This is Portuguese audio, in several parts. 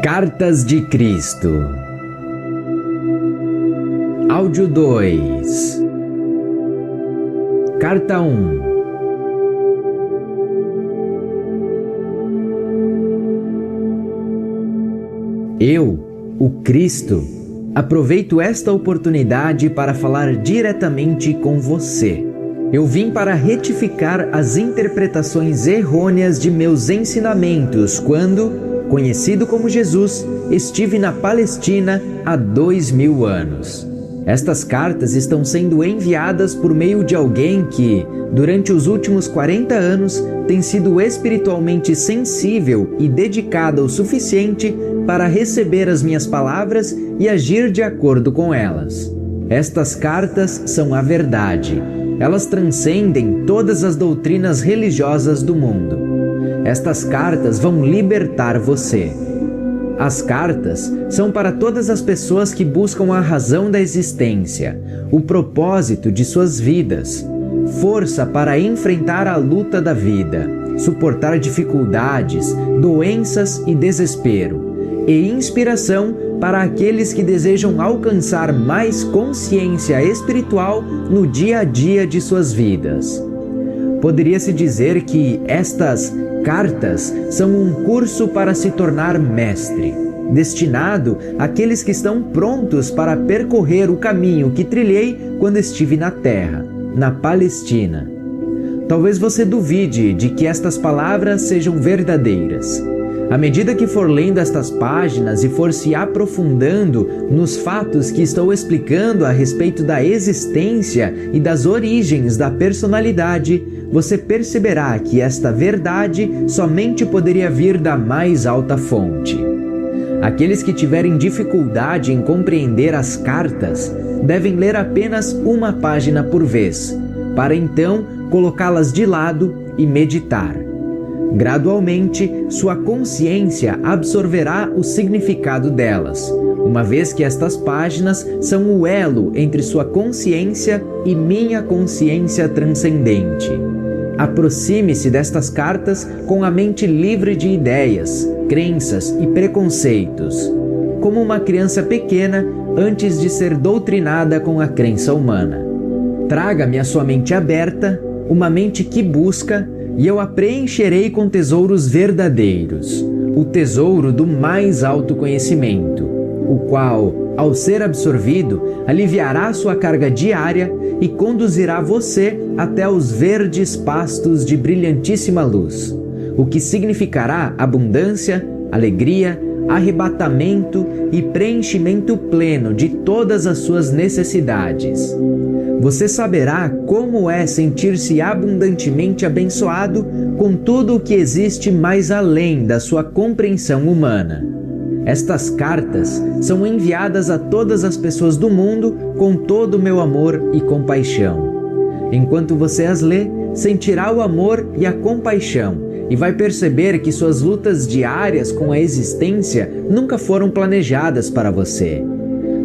Cartas de Cristo. Áudio 2. Carta 1. Eu, o Cristo, aproveito esta oportunidade para falar diretamente com você. Eu vim para retificar as interpretações errôneas de meus ensinamentos quando, conhecido como Jesus, estive na Palestina há 2000 anos. Estas cartas estão sendo enviadas por meio de alguém que, durante os últimos 40 anos, tem sido espiritualmente sensível e dedicada o suficiente para receber as minhas palavras e agir de acordo com elas. Estas cartas são a verdade. Elas transcendem todas as doutrinas religiosas do mundo. Estas cartas vão libertar você. As cartas são para todas as pessoas que buscam a razão da existência, o propósito de suas vidas, força para enfrentar a luta da vida, suportar dificuldades, doenças e desespero, e inspiração para aqueles que desejam alcançar mais consciência espiritual no dia a dia de suas vidas. Poderia-se dizer que estas cartas são um curso para se tornar mestre, destinado àqueles que estão prontos para percorrer o caminho que trilhei quando estive na Terra, na Palestina. Talvez você duvide de que estas palavras sejam verdadeiras. À medida que for lendo estas páginas e for se aprofundando nos fatos que estou explicando a respeito da existência e das origens da personalidade, você perceberá que esta verdade somente poderia vir da mais alta fonte. Aqueles que tiverem dificuldade em compreender as cartas devem ler apenas uma página por vez, para então colocá-las de lado e meditar. Gradualmente, sua consciência absorverá o significado delas, uma vez que estas páginas são o elo entre sua consciência e minha consciência transcendente. Aproxime-se destas cartas com a mente livre de ideias, crenças e preconceitos, como uma criança pequena antes de ser doutrinada com a crença humana. Traga-me a sua mente aberta, uma mente que busca, e eu a preencherei com tesouros verdadeiros, o tesouro do mais alto conhecimento, o qual, ao ser absorvido, aliviará sua carga diária e conduzirá você até os verdes pastos de brilhantíssima luz, o que significará abundância, alegria, arrebatamento e preenchimento pleno de todas as suas necessidades. Você saberá como é sentir-se abundantemente abençoado com tudo o que existe mais além da sua compreensão humana. Estas cartas são enviadas a todas as pessoas do mundo com todo o meu amor e compaixão. Enquanto você as lê, sentirá o amor e a compaixão e vai perceber que suas lutas diárias com a existência nunca foram planejadas para você.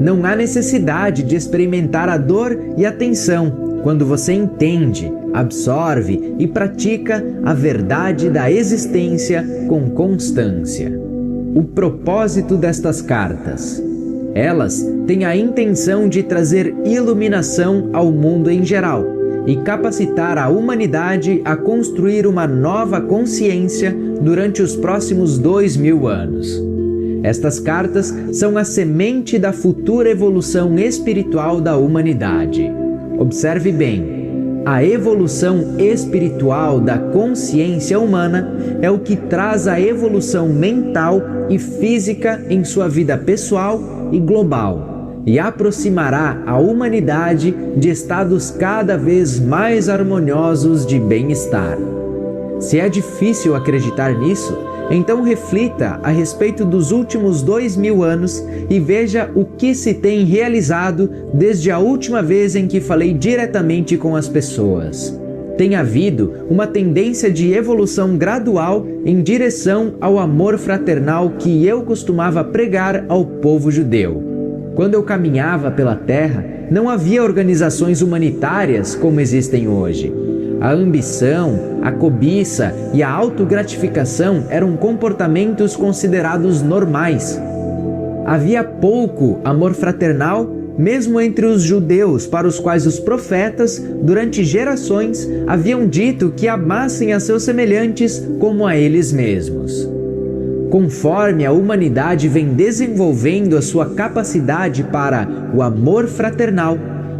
Não há necessidade de experimentar a dor e a tensão quando você entende, absorve e pratica a verdade da existência com constância. O propósito destas cartas. Elas têm a intenção de trazer iluminação ao mundo em geral e capacitar a humanidade a construir uma nova consciência durante os próximos 2000 anos. Estas cartas são a semente da futura evolução espiritual da humanidade. Observe bem, a evolução espiritual da consciência humana é o que traz a evolução mental e física em sua vida pessoal e global, e aproximará a humanidade de estados cada vez mais harmoniosos de bem-estar. Se é difícil acreditar nisso, então reflita a respeito dos últimos 2000 anos e veja o que se tem realizado desde a última vez em que falei diretamente com as pessoas. Tem havido uma tendência de evolução gradual em direção ao amor fraternal que eu costumava pregar ao povo judeu. Quando eu caminhava pela terra, não havia organizações humanitárias como existem hoje. A ambição, a cobiça e a autogratificação eram comportamentos considerados normais. Havia pouco amor fraternal, mesmo entre os judeus, para os quais os profetas, durante gerações, haviam dito que amassem a seus semelhantes como a eles mesmos. Conforme a humanidade vem desenvolvendo a sua capacidade para o amor fraternal,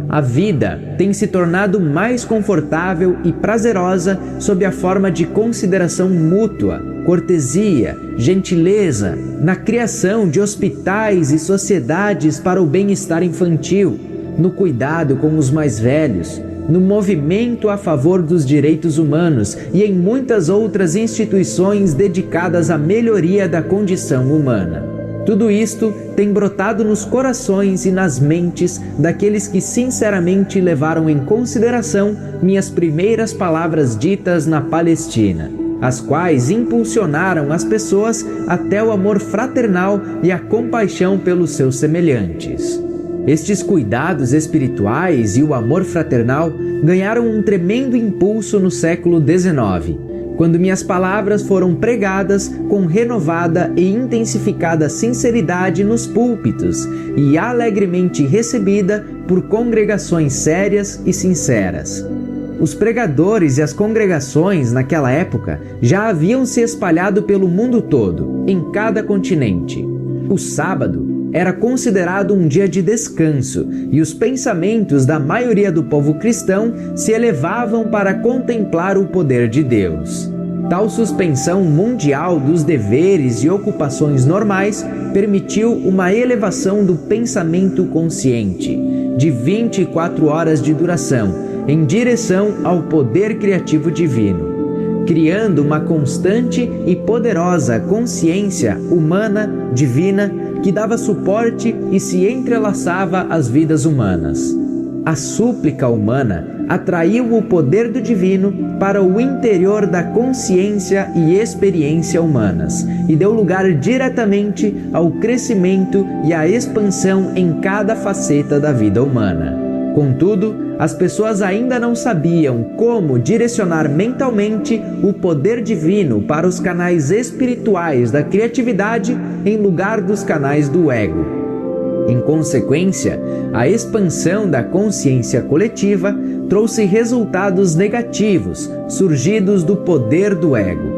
a vida tem se tornado mais confortável e prazerosa sob a forma de consideração mútua, cortesia, gentileza, na criação de hospitais e sociedades para o bem-estar infantil, no cuidado com os mais velhos, no movimento a favor dos direitos humanos e em muitas outras instituições dedicadas à melhoria da condição humana. Tudo isto tem brotado nos corações e nas mentes daqueles que sinceramente levaram em consideração minhas primeiras palavras ditas na Palestina, as quais impulsionaram as pessoas até o amor fraternal e a compaixão pelos seus semelhantes. Estes cuidados espirituais e o amor fraternal ganharam um tremendo impulso no século XIX, quando minhas palavras foram pregadas com renovada e intensificada sinceridade nos púlpitos e alegremente recebida por congregações sérias e sinceras. Os pregadores e as congregações naquela época já haviam se espalhado pelo mundo todo, em cada continente. O sábado era considerado um dia de descanso e os pensamentos da maioria do povo cristão se elevavam para contemplar o poder de Deus. Tal suspensão mundial dos deveres e ocupações normais permitiu uma elevação do pensamento consciente, de 24 horas de duração, em direção ao poder criativo divino, criando uma constante e poderosa consciência humana, divina, que dava suporte e se entrelaçava às vidas humanas. A súplica humana atraiu o poder do divino para o interior da consciência e experiência humanas e deu lugar diretamente ao crescimento e à expansão em cada faceta da vida humana. Contudo, as pessoas ainda não sabiam como direcionar mentalmente o poder divino para os canais espirituais da criatividade em lugar dos canais do ego. Em consequência, a expansão da consciência coletiva trouxe resultados negativos surgidos do poder do ego,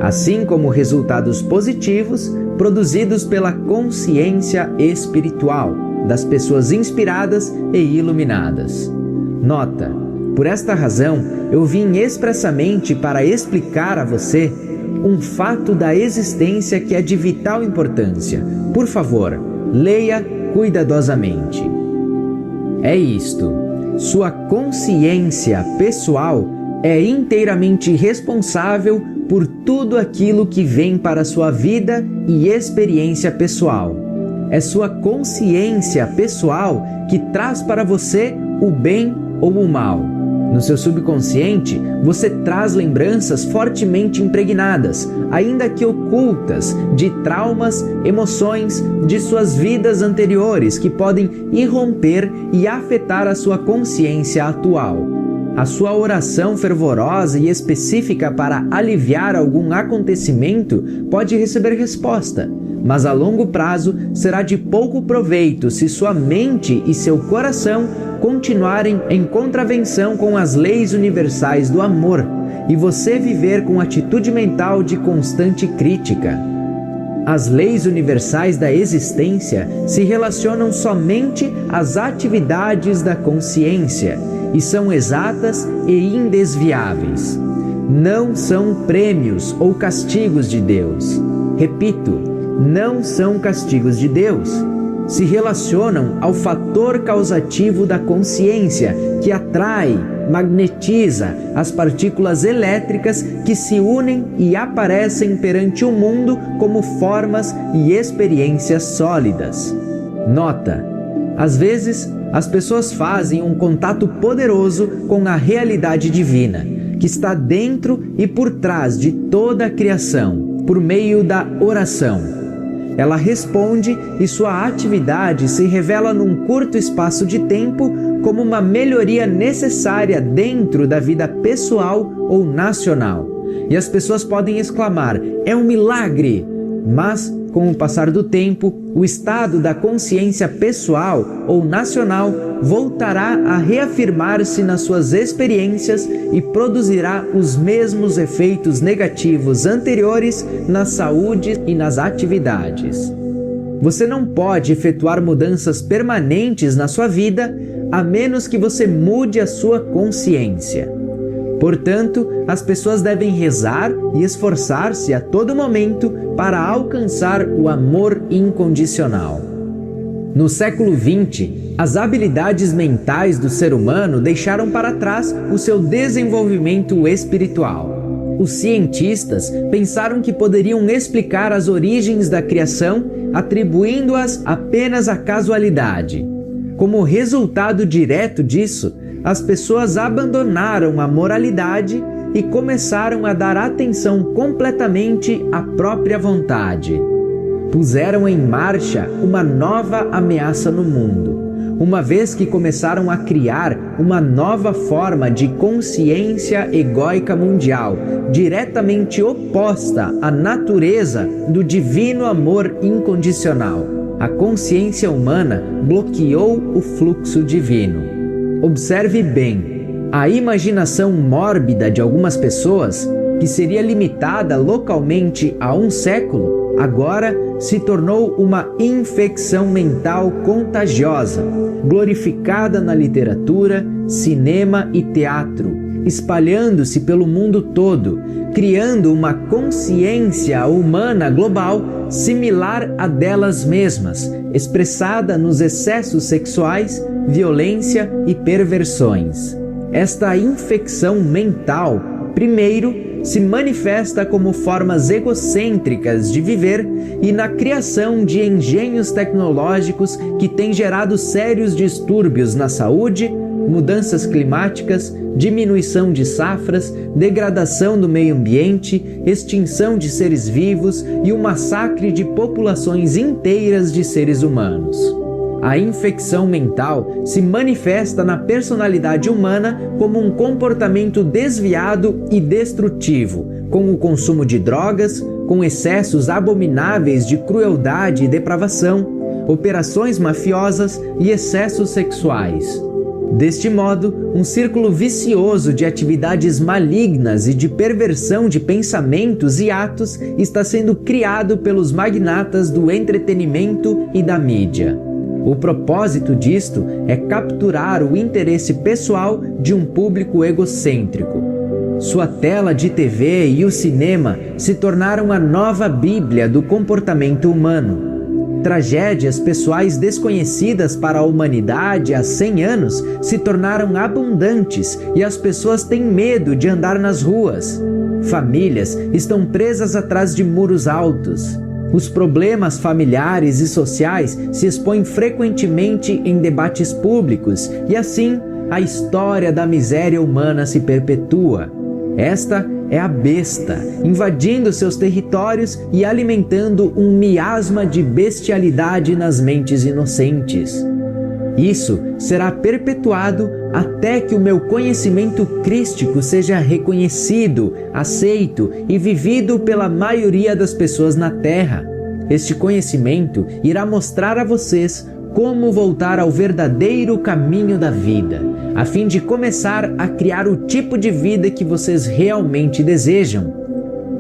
assim como resultados positivos produzidos pela consciência espiritual das pessoas inspiradas e iluminadas. Nota: por esta razão, eu vim expressamente para explicar a você um fato da existência que é de vital importância. Por favor, leia cuidadosamente. É isto: sua consciência pessoal é inteiramente responsável por tudo aquilo que vem para sua vida e experiência pessoal. É sua consciência pessoal que traz para você o bem ou o mal. No seu subconsciente, você traz lembranças fortemente impregnadas, ainda que ocultas, de traumas, emoções de suas vidas anteriores que podem irromper e afetar a sua consciência atual. A sua oração fervorosa e específica para aliviar algum acontecimento pode receber resposta, mas a longo prazo será de pouco proveito se sua mente e seu coração continuarem em contravenção com as leis universais do amor e você viver com atitude mental de constante crítica. As leis universais da existência se relacionam somente às atividades da consciência e são exatas e indesviáveis. Não são prêmios ou castigos de Deus. Repito, não são castigos de Deus. Se relacionam ao fator causativo da consciência, que atrai, magnetiza as partículas elétricas que se unem e aparecem perante o mundo como formas e experiências sólidas. Nota: às vezes, as pessoas fazem um contato poderoso com a realidade divina, que está dentro e por trás de toda a criação, por meio da oração. Ela responde e sua atividade se revela num curto espaço de tempo como uma melhoria necessária dentro da vida pessoal ou nacional. E as pessoas podem exclamar: é um milagre! Mas, com o passar do tempo, o estado da consciência pessoal ou nacional voltará a reafirmar-se nas suas experiências e produzirá os mesmos efeitos negativos anteriores na saúde e nas atividades. Você não pode efetuar mudanças permanentes na sua vida a menos que você mude a sua consciência. Portanto, as pessoas devem rezar e esforçar-se a todo momento para alcançar o amor incondicional. No século XX, as habilidades mentais do ser humano deixaram para trás o seu desenvolvimento espiritual. Os cientistas pensaram que poderiam explicar as origens da criação atribuindo-as apenas à casualidade. Como resultado direto disso, as pessoas abandonaram a moralidade e começaram a dar atenção completamente à própria vontade. Puseram em marcha uma nova ameaça no mundo, uma vez que começaram a criar uma nova forma de consciência egóica mundial, diretamente oposta à natureza do divino amor incondicional. A consciência humana bloqueou o fluxo divino. Observe bem, a imaginação mórbida de algumas pessoas, que seria limitada localmente a um século, agora se tornou uma infecção mental contagiosa, glorificada na literatura, cinema e teatro, espalhando-se pelo mundo todo, criando uma consciência humana global similar à delas mesmas, expressada nos excessos sexuais, violência e perversões. Esta infecção mental, primeiro, se manifesta como formas egocêntricas de viver e na criação de engenhos tecnológicos que têm gerado sérios distúrbios na saúde, mudanças climáticas, diminuição de safras, degradação do meio ambiente, extinção de seres vivos e o massacre de populações inteiras de seres humanos. A infecção mental se manifesta na personalidade humana como um comportamento desviado e destrutivo, com o consumo de drogas, com excessos abomináveis de crueldade e depravação, operações mafiosas e excessos sexuais. Deste modo, um círculo vicioso de atividades malignas e de perversão de pensamentos e atos está sendo criado pelos magnatas do entretenimento e da mídia. O propósito disto é capturar o interesse pessoal de um público egocêntrico. Sua tela de TV e o cinema se tornaram a nova Bíblia do comportamento humano. Tragédias pessoais desconhecidas para a humanidade há 100 anos se tornaram abundantes e as pessoas têm medo de andar nas ruas. Famílias estão presas atrás de muros altos. Os problemas familiares e sociais se expõem frequentemente em debates públicos e assim a história da miséria humana se perpetua. Esta é a besta, invadindo seus territórios e alimentando um miasma de bestialidade nas mentes inocentes. Isso será perpetuado até que o meu conhecimento crístico seja reconhecido, aceito e vivido pela maioria das pessoas na Terra. Este conhecimento irá mostrar a vocês como voltar ao verdadeiro caminho da vida, a fim de começar a criar o tipo de vida que vocês realmente desejam.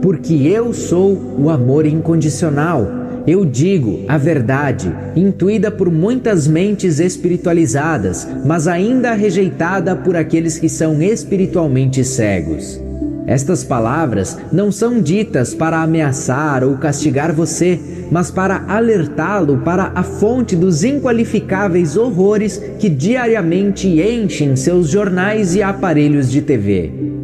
Porque eu sou o amor incondicional. Eu digo a verdade, intuída por muitas mentes espiritualizadas, mas ainda rejeitada por aqueles que são espiritualmente cegos. Estas palavras não são ditas para ameaçar ou castigar você, mas para alertá-lo para a fonte dos inqualificáveis horrores que diariamente enchem seus jornais e aparelhos de TV.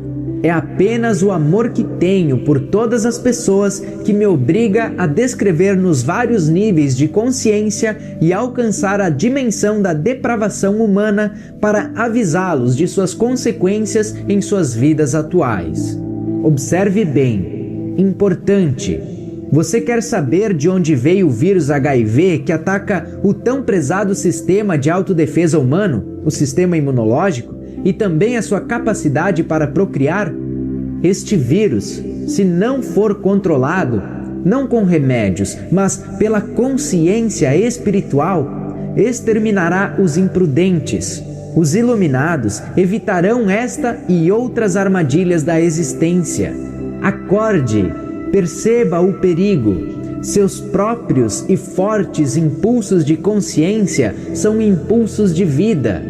É apenas o amor que tenho por todas as pessoas que me obriga a descrever nos vários níveis de consciência e alcançar a dimensão da depravação humana para avisá-los de suas consequências em suas vidas atuais. Observe bem. Importante. Você quer saber de onde veio o vírus HIV que ataca o tão prezado sistema de autodefesa humano? o sistema imunológico e também a sua capacidade para procriar, este vírus, se não for controlado, não com remédios, mas pela consciência espiritual, exterminará os imprudentes. Os iluminados evitarão esta e outras armadilhas da existência. Acorde, perceba o perigo. Seus próprios e fortes impulsos de consciência são impulsos de vida.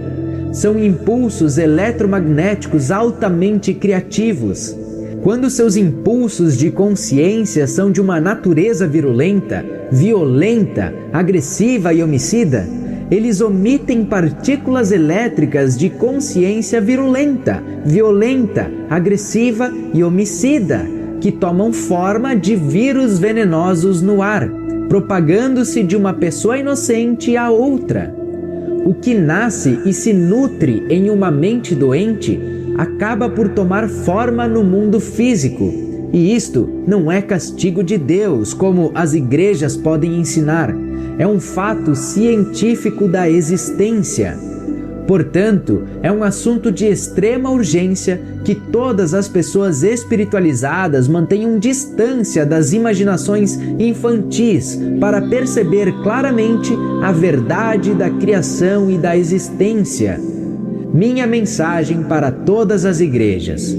São impulsos eletromagnéticos altamente criativos. Quando seus impulsos de consciência são de uma natureza virulenta, violenta, agressiva e homicida, eles omitem partículas elétricas de consciência virulenta, violenta, agressiva e homicida, que tomam forma de vírus venenosos no ar, propagando-se de uma pessoa inocente a outra. O que nasce e se nutre em uma mente doente acaba por tomar forma no mundo físico. E isto não é castigo de Deus, como as igrejas podem ensinar. É um fato científico da existência. Portanto, é um assunto de extrema urgência que todas as pessoas espiritualizadas mantenham distância das imaginações infantis para perceber claramente a verdade da criação e da existência. Minha mensagem para todas as igrejas.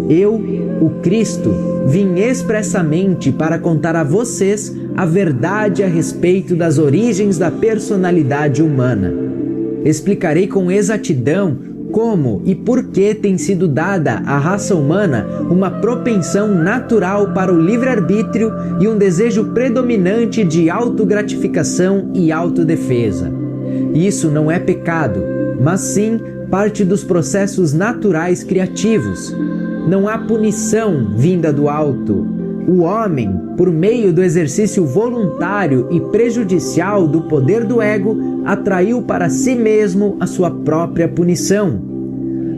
Eu, o Cristo, vim expressamente para contar a vocês a verdade a respeito das origens da personalidade humana. Explicarei com exatidão como e por que tem sido dada à raça humana uma propensão natural para o livre-arbítrio e um desejo predominante de autogratificação e autodefesa. Isso não é pecado, mas sim parte dos processos naturais criativos. Não há punição vinda do alto. O homem, por meio do exercício voluntário e prejudicial do poder do ego, atraiu para si mesmo a sua própria punição.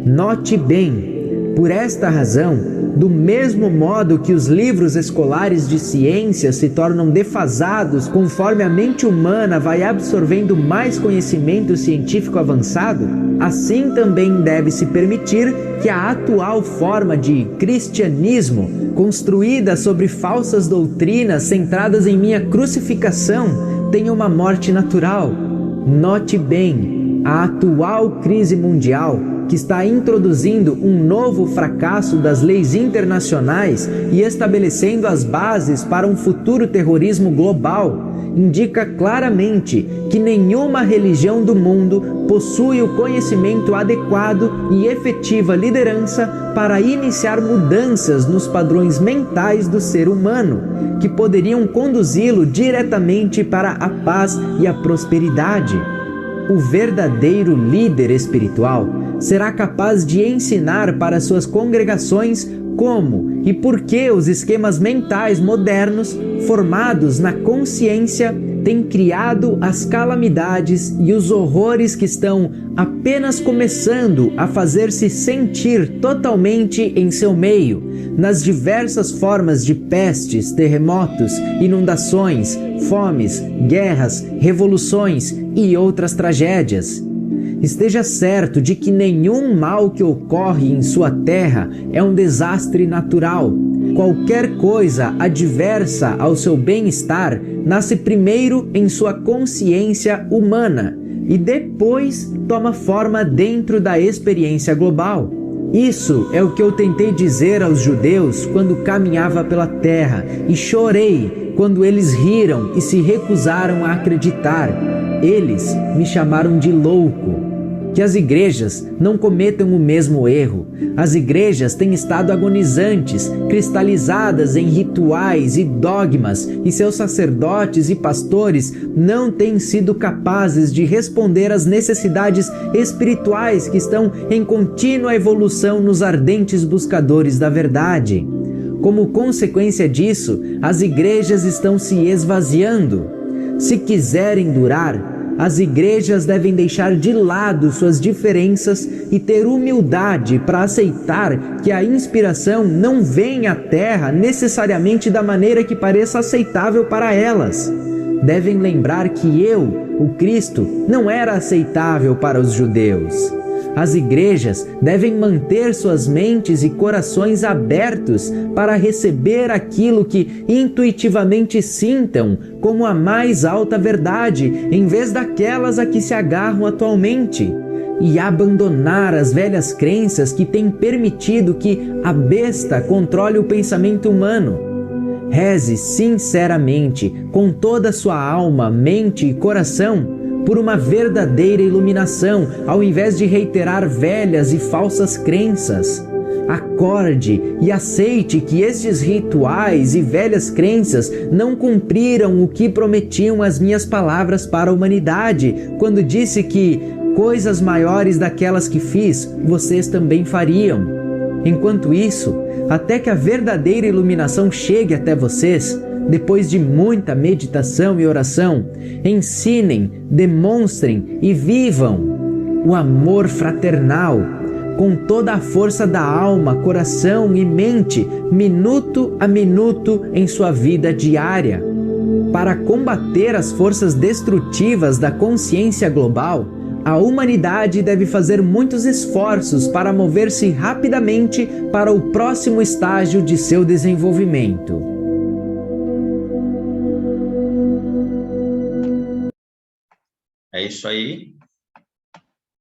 Note bem, por esta razão, do mesmo modo que os livros escolares de ciência se tornam defasados conforme a mente humana vai absorvendo mais conhecimento científico avançado, assim também deve-se permitir que a atual forma de cristianismo, construída sobre falsas doutrinas centradas em minha crucificação, tenha uma morte natural. Note bem, a atual crise mundial, que está introduzindo um novo fracasso das leis internacionais e estabelecendo as bases para um futuro terrorismo global, indica claramente que nenhuma religião do mundo possui o conhecimento adequado e efetiva liderança para iniciar mudanças nos padrões mentais do ser humano, que poderiam conduzi-lo diretamente para a paz e a prosperidade. O verdadeiro líder espiritual será capaz de ensinar para suas congregações como e por que os esquemas mentais modernos, formados na consciência, têm criado as calamidades e os horrores que estão apenas começando a fazer-se sentir totalmente em seu meio, nas diversas formas de pestes, terremotos, inundações, fomes, guerras, revoluções e outras tragédias. Esteja certo de que nenhum mal que ocorre em sua terra é um desastre natural. Qualquer coisa adversa ao seu bem-estar nasce primeiro em sua consciência humana e depois toma forma dentro da experiência global. Isso é o que eu tentei dizer aos judeus quando caminhava pela terra e chorei quando eles riram e se recusaram a acreditar. Eles me chamaram de louco. Que as igrejas não cometam o mesmo erro. As igrejas têm estado agonizantes, cristalizadas em rituais e dogmas, e seus sacerdotes e pastores não têm sido capazes de responder às necessidades espirituais que estão em contínua evolução nos ardentes buscadores da verdade. Como consequência disso, as igrejas estão se esvaziando. Se quiserem durar, as igrejas devem deixar de lado suas diferenças e ter humildade para aceitar que a inspiração não vem à Terra necessariamente da maneira que pareça aceitável para elas. devem lembrar que eu, o Cristo, não era aceitável para os judeus. As igrejas devem manter suas mentes e corações abertos para receber aquilo que intuitivamente sintam como a mais alta verdade, em vez daquelas a que se agarram atualmente, e abandonar as velhas crenças que têm permitido que a besta controle o pensamento humano. Reze sinceramente, com toda a sua alma, mente e coração, por uma verdadeira iluminação, ao invés de reiterar velhas e falsas crenças. Acorde e aceite que estes rituais e velhas crenças não cumpriram o que prometiam as minhas palavras para a humanidade, quando disse que coisas maiores daquelas que fiz, vocês também fariam. Enquanto isso, até que a verdadeira iluminação chegue até vocês, depois de muita meditação e oração, ensinem, demonstrem e vivam o amor fraternal com toda a força da alma, coração e mente, minuto a minuto em sua vida diária. Para combater as forças destrutivas da consciência global, a humanidade deve fazer muitos esforços para mover-se rapidamente para o próximo estágio de seu desenvolvimento. É isso aí.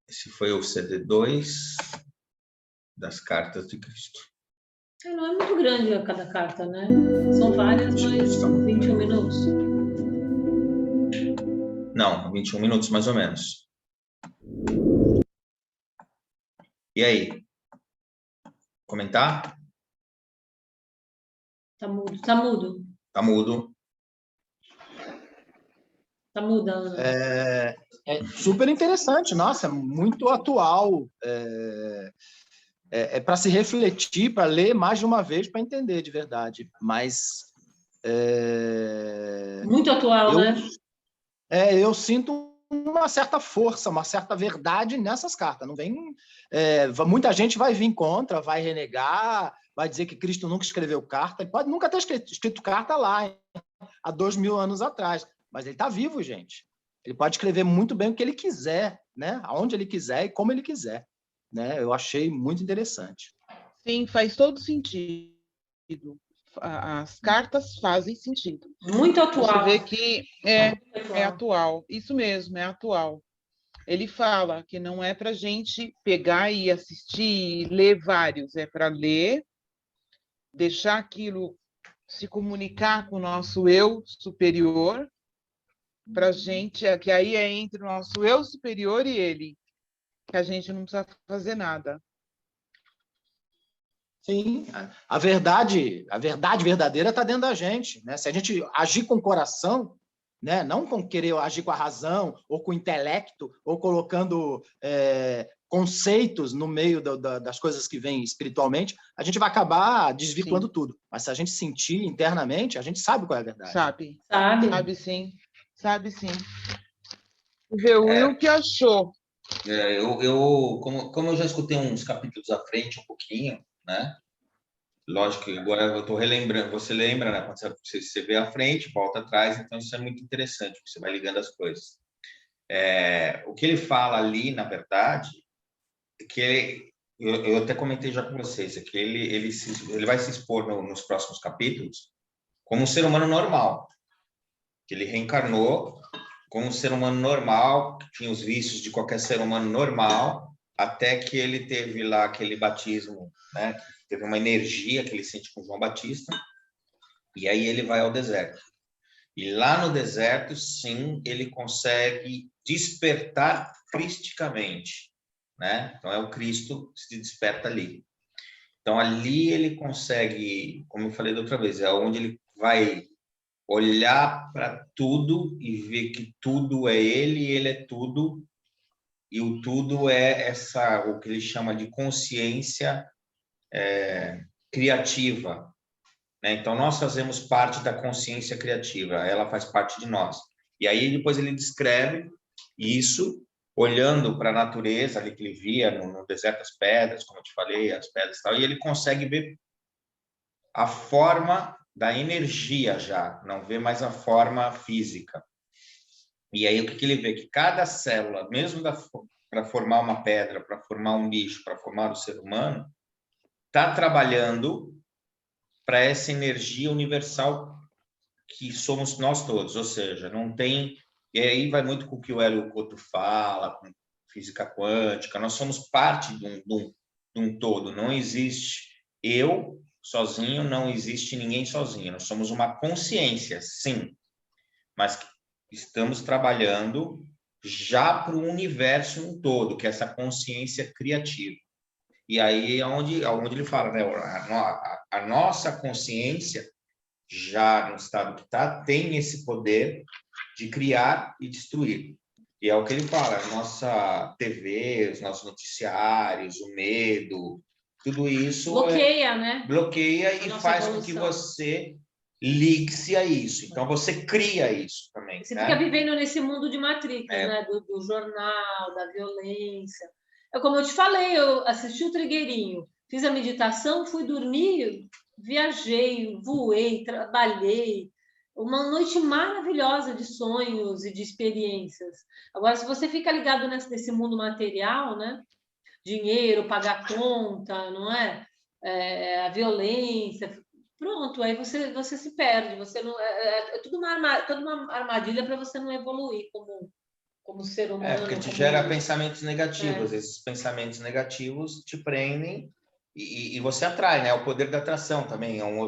Esse foi o CD2 das Cartas de Cristo. Não é muito grande a cada carta, né? São várias, mas 21 minutos. Não, 21 minutos mais ou menos. E aí? Comentar? Tá mudo, tá mudo. Tá mudo. Tá mudando. É super interessante, nossa, muito atual. É para se refletir, para ler mais de uma vez, para entender de verdade. Mas muito atual, né? Eu sinto uma certa força, uma certa verdade nessas cartas. Não vem, muita gente vai vir contra, vai renegar, vai dizer que Cristo nunca escreveu carta. Ele pode nunca ter escrito carta lá, há 2000 anos atrás. Mas ele está vivo, gente. Ele pode escrever muito bem o que ele quiser, né? Aonde ele quiser e como ele quiser, né? Eu achei muito interessante. Sim, faz todo sentido. As cartas fazem sentido. Muito atual. Você vê que é atual. Isso mesmo, é atual. Ele fala que não é para a gente pegar e assistir e ler vários, é para ler, deixar aquilo se comunicar com o nosso eu superior, para a gente, que aí é entre o nosso eu superior e ele, que a gente não precisa fazer nada. Sim, a verdade verdadeira está dentro da gente, né? Se a gente agir com o coração, né? Não com querer agir com a razão, ou com o intelecto, ou colocando conceitos no meio das coisas que vêm espiritualmente, a gente vai acabar desvirtuando tudo. Mas se a gente sentir internamente, a gente sabe qual é a verdade. Sabe sim. Sabe sim. O que achou? Como eu já escutei uns capítulos à frente, um pouquinho, né? Lógico que agora eu estou relembrando. Você lembra, né? Quando você vê à frente, volta atrás, então isso é muito interessante, você vai ligando as coisas. O que ele fala ali, na verdade, é que eu até comentei já com vocês, é que ele vai se expor nos próximos capítulos como um ser humano normal. Que ele reencarnou como um ser humano normal, que tinha os vícios de qualquer ser humano normal, até que ele teve lá aquele batismo, né? Teve uma energia que ele sente com João Batista, e aí ele vai ao deserto. E lá no deserto, sim, ele consegue despertar cristicamente, né? Então é o Cristo que se desperta ali. Então ali ele consegue, como eu falei da outra vez, é onde ele vai olhar para tudo e ver que tudo é ele e ele é tudo, e o tudo é o que ele chama de consciência criativa, né? Então nós fazemos parte da consciência criativa, ela faz parte de nós. E aí depois ele descreve isso olhando para a natureza ali que ele via no deserto, as pedras, como eu te falei, as pedras e tal, e ele consegue ver a forma da energia já, não vê mais a forma física. E aí o que ele vê? Que cada célula, mesmo para formar uma pedra, para formar um bicho, para formar o ser humano, está trabalhando para essa energia universal que somos nós todos, ou seja, não tem... E aí vai muito com o que o Hélio Couto fala, com física quântica, nós somos parte de um todo, não existe eu sozinho, não existe ninguém sozinho, nós somos uma consciência, sim, mas estamos trabalhando já para o universo um todo, que é essa consciência criativa. E aí é onde ele fala, né? A nossa consciência, já no estado que está, tem esse poder de criar e destruir. E é o que ele fala, a nossa TV, os nossos noticiários, o medo, tudo isso... Bloqueia, né? Bloqueia e faz evolução. com que você ligue-se a isso. Então, você cria isso também. Você né? fica vivendo nesse mundo de Matrix, né? Do jornal, da violência. É como eu te falei, eu assisti o Trigueirinho, fiz a meditação, fui dormir, viajei, voei, trabalhei. Uma noite maravilhosa de sonhos e de experiências. Agora, se você fica ligado nesse mundo material, né? Dinheiro, pagar conta, não é? A violência, pronto, aí você se perde, você não é toda uma armadilha para você não evoluir como ser humano. Porque te gera pensamentos negativos. Esses pensamentos negativos te prendem e você atrai, né? O poder da atração também é um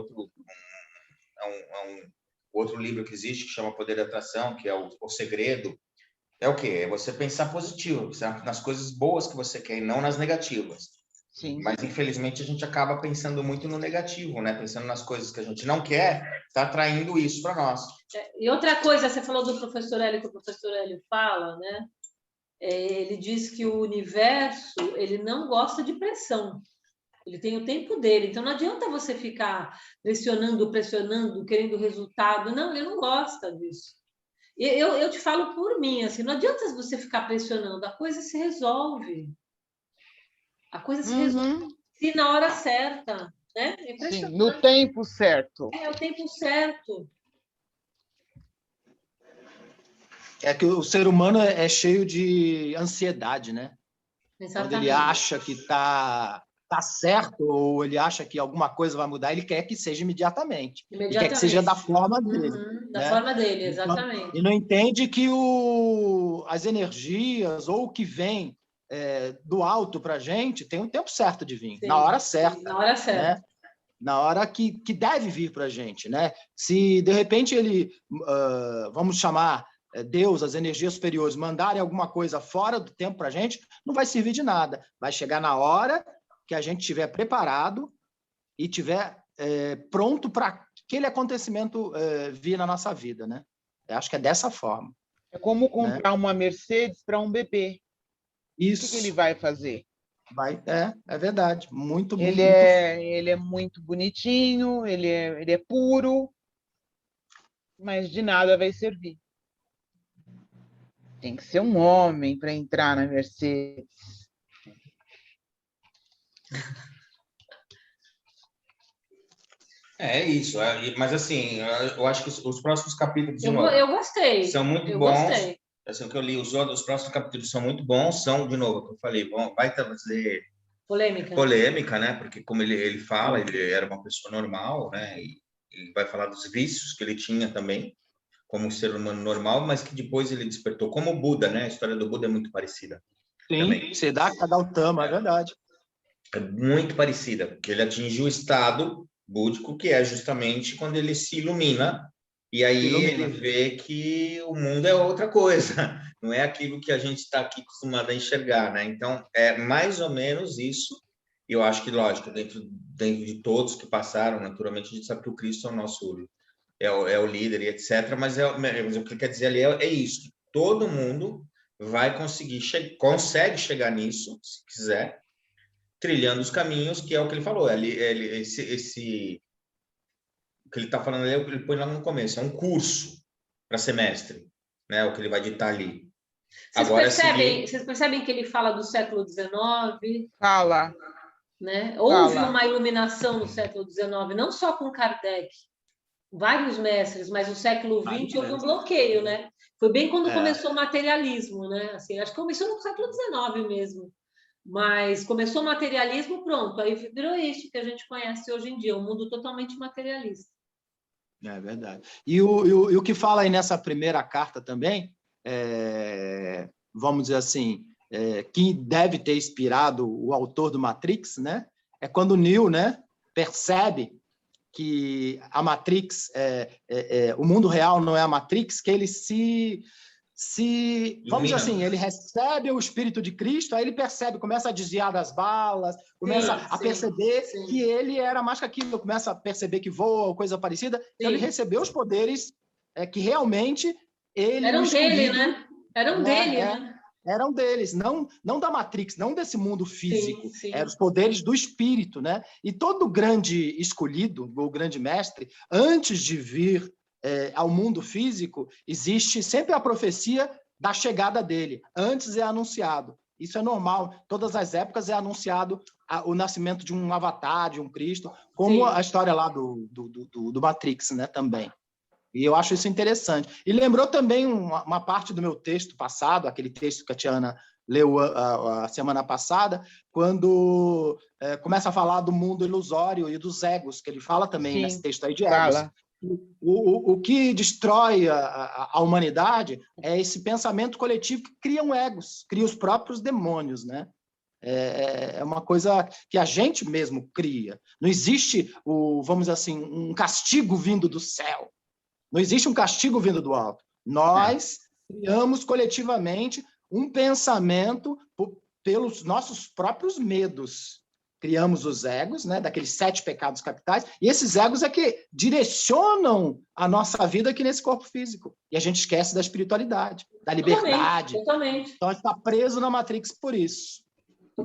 outro livro que existe que chama Poder da Atração, que é o Segredo. É o quê? É você pensar positivo, nas coisas boas que você quer e não nas negativas. Sim. Mas, infelizmente, a gente acaba pensando muito no negativo, né? Pensando nas coisas que a gente não quer, está atraindo isso para nós. E outra coisa, você falou do professor Hélio, que o professor Hélio fala, né? Ele diz que o universo, ele não gosta de pressão. Ele tem o tempo dele. Então, não adianta você ficar pressionando, querendo resultado. Não, ele não gosta disso. Eu te falo por mim, assim, não adianta você ficar pressionando, a coisa se resolve. A coisa se resolve se na hora certa, né? Sim, no tempo certo. É o tempo certo. É que o ser humano é cheio de ansiedade, né? Exatamente. Quando ele acha que tá certo ou ele acha que alguma coisa vai mudar, ele quer que seja imediatamente. Ele quer que seja da forma dele. Da forma dele, exatamente. E não entende que as energias ou o que vem do alto para a gente tem um tempo certo de vir, Sim, na hora certa. Na hora certa. Né? Na hora que deve vir para a gente. Né? Se, de repente, vamos chamar Deus, as energias superiores, mandarem alguma coisa fora do tempo para a gente, não vai servir de nada. Vai chegar na hora que a gente estiver preparado e estiver pronto para aquele acontecimento vir na nossa vida, né? Eu acho que é dessa forma. É como comprar uma Mercedes para um bebê. Isso. O que ele vai fazer? É verdade. Muito bonito. Ele é muito bonitinho, ele é puro, mas de nada vai servir. Tem que ser um homem para entrar na Mercedes. É isso. Mas, assim, eu acho que os próximos capítulos... Eu gostei. São muito bons. Gostei. Assim, o que eu li, os próximos capítulos são muito bons. São, de novo, o que eu falei, vai trazer polêmica, né? Porque, como ele fala, ele era uma pessoa normal, né? E vai falar dos vícios que ele tinha também, como um ser humano normal, mas que depois ele despertou. Como o Buda, né? A história do Buda é muito parecida. Sim, Siddhartha Gautama, é verdade. É muito parecida, porque ele atingiu o estado búdico, que é justamente quando ele se ilumina, e aí ele vê que o mundo é outra coisa, não é aquilo que a gente está aqui acostumado a enxergar, né? Então, é mais ou menos isso, e eu acho que, lógico, dentro de todos que passaram, naturalmente, a gente sabe que o Cristo é o nosso é o líder e etc., mas o que quer dizer ali é isso, que todo mundo vai consegue chegar nisso, se quiser, trilhando os caminhos, que é o que ele falou. O que ele está falando ali, ele põe lá no começo, é um curso para semestre, né? O que ele vai ditar ali. Vocês percebem que ele fala do século XIX? Fala. Né? Houve uma iluminação no século XIX, não só com Kardec, vários mestres, mas no século Vários XX houve um mestres. bloqueio, né? Foi bem quando É. começou o materialismo, né? Assim, acho que começou no século XIX mesmo. Mas começou o materialismo, pronto, aí virou isso que a gente conhece hoje em dia, um mundo totalmente materialista. É verdade. E o que fala aí nessa primeira carta também, vamos dizer assim, que deve ter inspirado o autor do Matrix, né? É quando o Neo, né, percebe que a Matrix, o mundo real não é a Matrix, que ele vamos dizer assim, ele recebe o Espírito de Cristo, aí ele percebe, começa a desviar das balas, começa a perceber que ele era mais que aquilo, começa a perceber que voa, ou coisa parecida. Então, ele recebeu os poderes que realmente ele... Eram dele, né? Eram dele, né? Eram deles, não da Matrix, não desse mundo físico. Sim. Eram os poderes do espírito, né? E todo grande escolhido, o grande mestre, antes de vir ao mundo físico, existe sempre a profecia da chegada dele. Antes é anunciado. Isso é normal. Todas as épocas é anunciado o nascimento de um avatar, de um Cristo, como a história lá do Matrix, né? Também. E eu acho isso interessante. E lembrou também uma parte do meu texto passado, aquele texto que a Tiana leu a semana passada, quando começa a falar do mundo ilusório e dos egos, que ele fala também nesse texto aí de egos. O que destrói a humanidade é esse pensamento coletivo que cria egos, cria os próprios demônios, né? É uma coisa que a gente mesmo cria. Não existe, vamos dizer assim, um castigo vindo do céu. Não existe um castigo vindo do alto. Nós criamos coletivamente um pensamento pelos nossos próprios medos. Criamos os egos, né, daqueles 7 pecados capitais, e esses egos é que direcionam a nossa vida aqui nesse corpo físico. E a gente esquece da espiritualidade, da liberdade. Totalmente. Então, a gente está preso na Matrix por isso.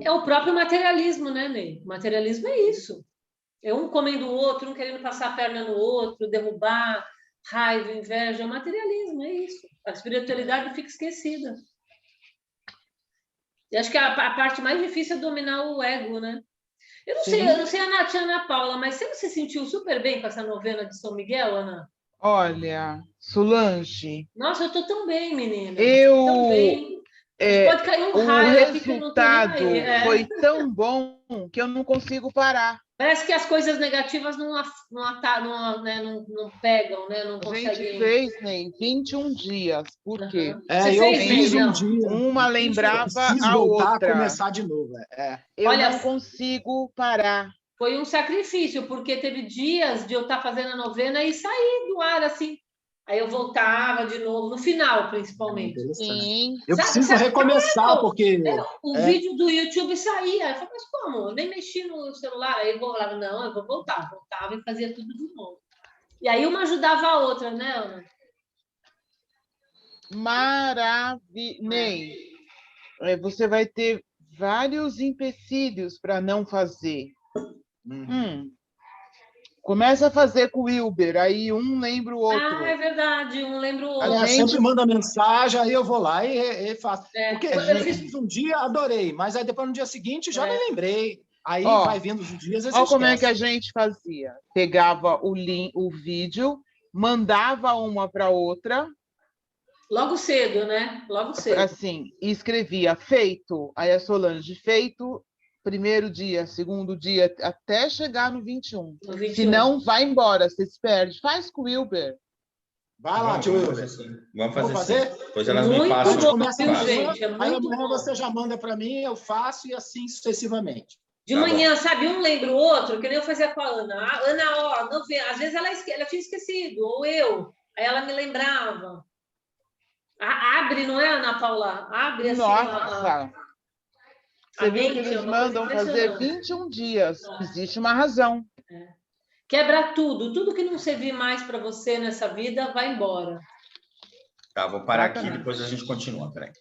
É o próprio materialismo, né, Ney? O materialismo é isso. É um comendo o outro, um querendo passar a perna no outro, derrubar, raiva, inveja, materialismo, é isso. A espiritualidade fica esquecida. E acho que a parte mais difícil é dominar o ego, né? Eu não sei a Ana Paula, mas você não se sentiu super bem com essa novena de São Miguel, Ana? Olha, Solange... Nossa, eu tô tão bem, menina. Eu... Tão bem. Pode cair um raio aqui que eu não tô nem aí. O resultado foi tão bom que eu não consigo parar. Parece que as coisas negativas não pegam, né? Não conseguem. A gente fez, Ney, 21 dias. Por quê? Eu fiz um dia. Uma lembrava a voltar outra. A começar de novo. Eu não consigo parar. Foi um sacrifício, porque teve dias de eu estar fazendo a novena e sair do ar, assim. Aí eu voltava de novo, no final, principalmente. Sim. Eu preciso recomeçar, porque... O vídeo do YouTube saía. Eu falei, mas como? Eu nem mexi no celular. Aí eu falava, não, eu vou voltar. Voltava e fazia tudo de novo. E aí uma ajudava a outra, né, Ana? Ney, você vai ter vários empecilhos para não fazer. Começa a fazer com o Wilber, aí um lembra o outro. É verdade, um lembra o outro. A gente sempre manda mensagem, aí eu vou lá e faço. Porque eu fiz um dia, adorei, mas aí depois no dia seguinte já nem lembrei. Aí vai vindo os dias. Olha como é que a gente fazia. Pegava o vídeo, mandava uma para outra. Logo cedo, né? Logo cedo. Assim, e escrevia feito. Aí a Solange, feito, primeiro dia, segundo dia, até chegar no 21. Senão, vai embora, você se perde. Faz com o Wilber. Vai lá, tio Wilber. Vamos fazer assim. Depois elas me Muito passam. bom, gente. Aí amanhã você já manda para mim, eu faço e assim sucessivamente. De manhã, sabe? Um lembra o outro, que nem eu fazia com a Ana. A Ana, às vezes ela tinha esquecido, ou eu. Aí ela me lembrava. Abre, não é, Ana Paula? Abre assim. Nossa! Você viu que eles mandam fazer 21 dias. Existe uma razão. Quebra tudo. Tudo que não servir mais para você nessa vida, vai embora. Tá, vou parar aqui, depois a gente continua. Peraí.